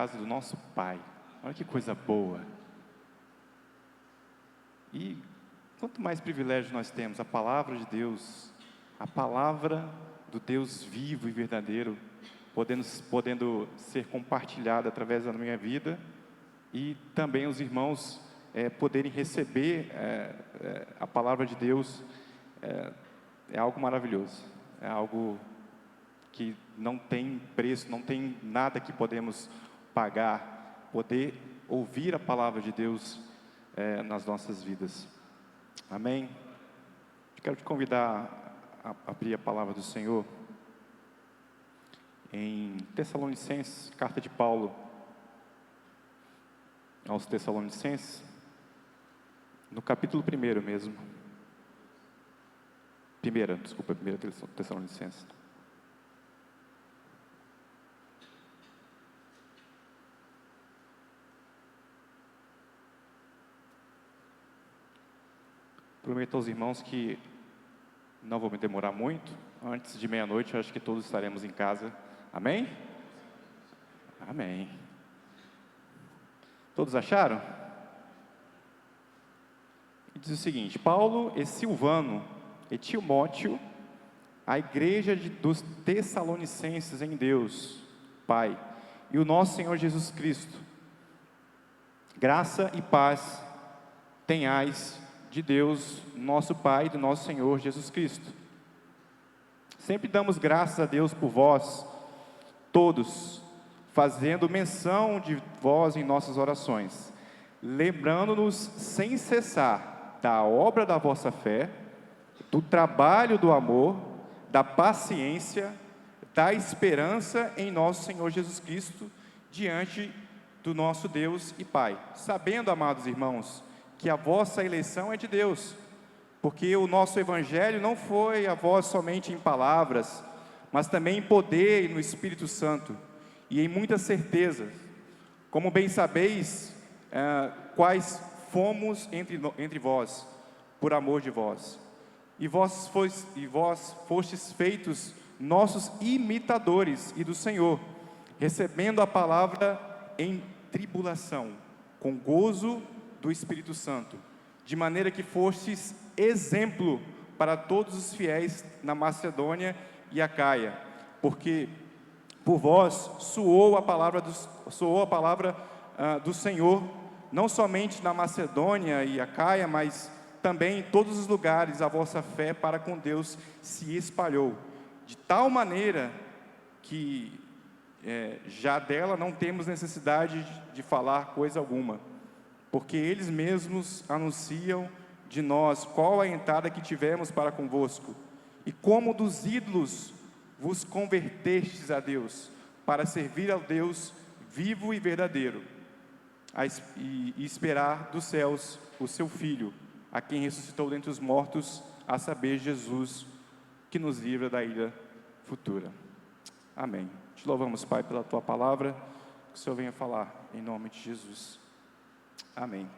casa do nosso Pai. Olha que coisa boa. E quanto mais privilégio nós temos, a palavra de Deus, a palavra do Deus vivo e verdadeiro, podendo ser compartilhada através da minha vida, e também os irmãos poderem receber a palavra de Deus, é algo maravilhoso, é algo que não tem preço, não tem nada que podemos pagar, poder ouvir a palavra de Deus nas nossas vidas. Amém? Quero te convidar a abrir a palavra do Senhor em Tessalonicenses, carta de Paulo aos Tessalonicenses, no capítulo 1 mesmo. 1 Tessalonicenses. Prometo aos irmãos que não vou me demorar muito. Antes de meia-noite, eu acho que todos estaremos em casa. Amém? Amém. Todos acharam? E diz o seguinte: Paulo e Silvano e Timóteo, a igreja dos Tessalonicenses em Deus, Pai, e o nosso Senhor Jesus Cristo, graça e paz tenhais de Deus, nosso Pai, e do nosso Senhor Jesus Cristo. Sempre damos graças a Deus por vós, todos, fazendo menção de vós em nossas orações, lembrando-nos sem cessar da obra da vossa fé, do trabalho do amor, da paciência, da esperança em nosso Senhor Jesus Cristo, diante do nosso Deus e Pai. Sabendo, amados irmãos, que a vossa eleição é de Deus, porque o nosso Evangelho não foi a vós somente em palavras, mas também em poder e no Espírito Santo, e em muitas certezas, como bem sabeis, quais fomos entre vós, por amor de vós. E vós fostes feitos nossos imitadores e do Senhor, recebendo a palavra em tribulação, com gozo do Espírito Santo, de maneira que fostes exemplo para todos os fiéis na Macedônia e Acaia, porque por vós soou a palavra do Senhor, não somente na Macedônia e Acaia, mas também em todos os lugares a vossa fé para com Deus se espalhou, de tal maneira que já dela não temos necessidade de falar coisa alguma, porque eles mesmos anunciam de nós qual a entrada que tivemos para convosco, e como dos ídolos vos convertestes a Deus, para servir ao Deus vivo e verdadeiro, e esperar dos céus o seu Filho, a quem ressuscitou dentre os mortos, a saber, Jesus, que nos livra da ira futura. Amém. Te louvamos, Pai, pela Tua palavra, que o Senhor venha falar em nome de Jesus. Amém.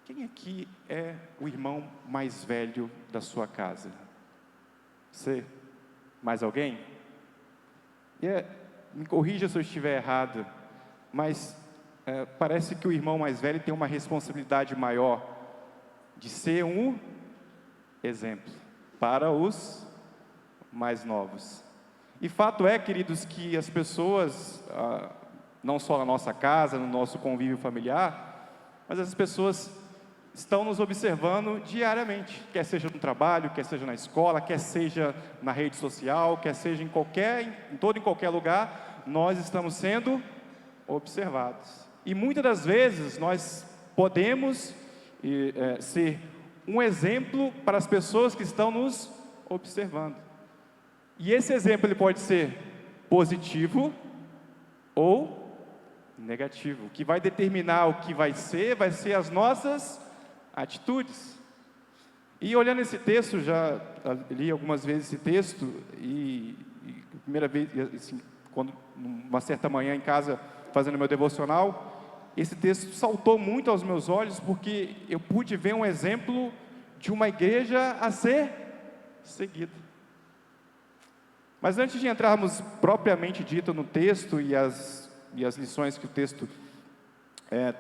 Quem aqui é o irmão mais velho da sua casa? Você? Mais alguém? Me corrija se eu estiver errado, mas parece que o irmão mais velho tem uma responsabilidade maior de ser um exemplo para os mais novos. E fato é, queridos, que as pessoas, não só na nossa casa, no nosso convívio familiar, mas as pessoas estão nos observando diariamente, quer seja no trabalho, quer seja na escola, quer seja na rede social, quer seja em qualquer lugar, nós estamos sendo observados. E muitas das vezes nós podemos ser um exemplo para as pessoas que estão nos observando. E esse exemplo ele pode ser positivo ou negativo. O que vai determinar o que vai ser as nossas atitudes. E olhando esse texto, já li algumas vezes esse texto, e primeira vez, assim, quando uma certa manhã em casa, fazendo meu devocional, esse texto saltou muito aos meus olhos, porque eu pude ver um exemplo de uma igreja a ser seguida. Mas antes de entrarmos propriamente dito no texto e as lições que o texto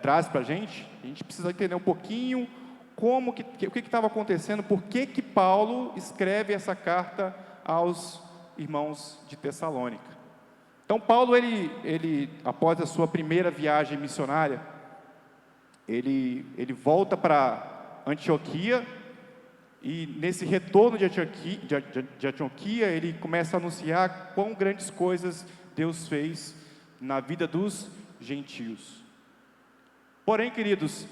traz para a gente precisa entender um pouquinho o que estava acontecendo, por que Paulo escreve essa carta aos irmãos de Tessalônica. Então Paulo, ele após a sua primeira viagem missionária, ele volta para Antioquia, e nesse retorno de Antioquia, ele começa a anunciar quão grandes coisas Deus fez na vida dos gentios. Porém, queridos,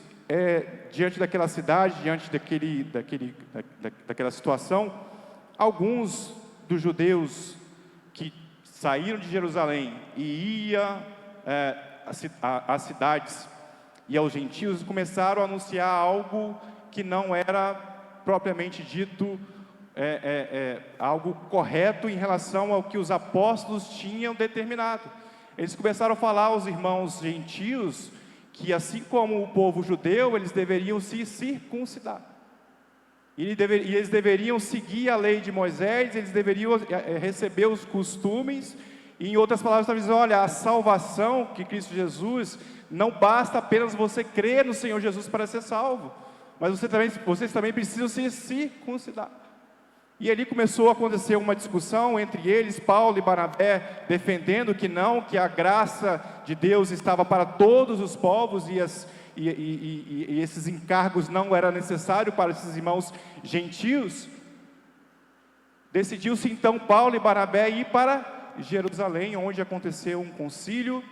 diante daquela cidade, diante daquela situação, alguns dos judeus que saíram de Jerusalém e iam às cidades e aos gentios, começaram a anunciar algo que não era propriamente dito algo correto em relação ao que os apóstolos tinham determinado. Eles começaram a falar aos irmãos gentios que, assim como o povo judeu, eles deveriam se circuncidar. E eles deveriam seguir a lei de Moisés, eles deveriam receber os costumes. E, em outras palavras, estava dizendo: olha, a salvação que Cristo Jesus, não basta apenas você crer no Senhor Jesus para ser salvo, mas vocês também precisam se circuncidar. E ali começou a acontecer uma discussão entre eles, Paulo e Barnabé, defendendo que a graça de Deus estava para todos os povos, e esses encargos não eram necessários para esses irmãos gentios. Decidiu-se então Paulo e Barnabé ir para Jerusalém, onde aconteceu um concílio,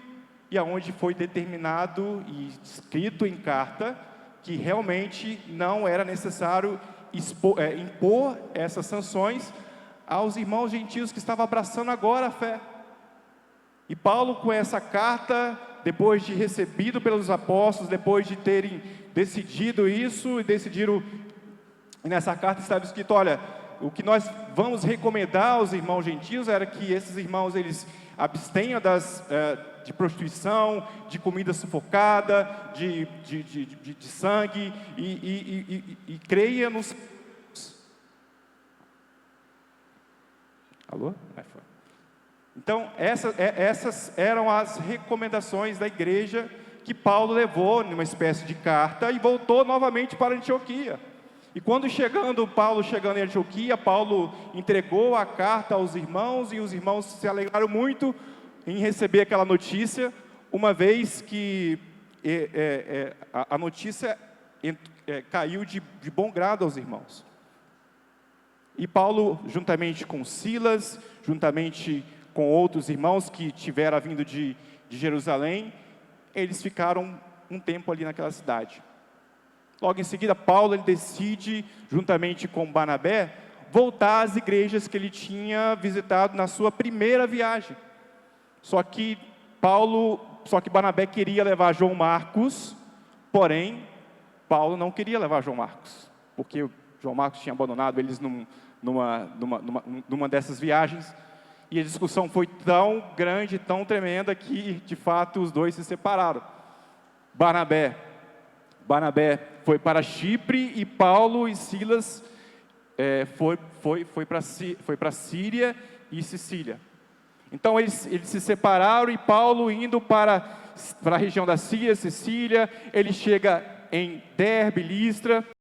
e aonde foi determinado e escrito em carta que realmente não era necessário impor essas sanções aos irmãos gentios que estavam abraçando agora a fé. E Paulo, com essa carta, depois de recebido pelos apóstolos, depois de terem decidido isso, e nessa carta estava escrito: olha, o que nós vamos recomendar aos irmãos gentios era que esses irmãos, eles abstenham de prostituição, de comida sufocada, de sangue, e creia nos... Alô? Então, essas eram as recomendações da igreja que Paulo levou numa espécie de carta e voltou novamente para Antioquia. E quando Paulo chegando em Antioquia, Paulo entregou a carta aos irmãos, e os irmãos se alegraram muito em receber aquela notícia, uma vez que a notícia caiu de bom grado aos irmãos. E Paulo, juntamente com Silas, juntamente com outros irmãos que tiveram vindo de Jerusalém, eles ficaram um tempo ali naquela cidade. Logo em seguida, Paulo, ele decide, juntamente com Barnabé, voltar às igrejas que ele tinha visitado na sua primeira viagem. Só que Barnabé queria levar João Marcos, porém, Paulo não queria levar João Marcos, porque João Marcos tinha abandonado eles numa dessas viagens, e a discussão foi tão grande, tão tremenda, que, de fato, os dois se separaram. Barnabé foi para Chipre, e Paulo e Silas foi para Síria e Sicília. Então eles se separaram, e Paulo, indo para a região da Síria, Sicília, ele chega em Derbe, Listra,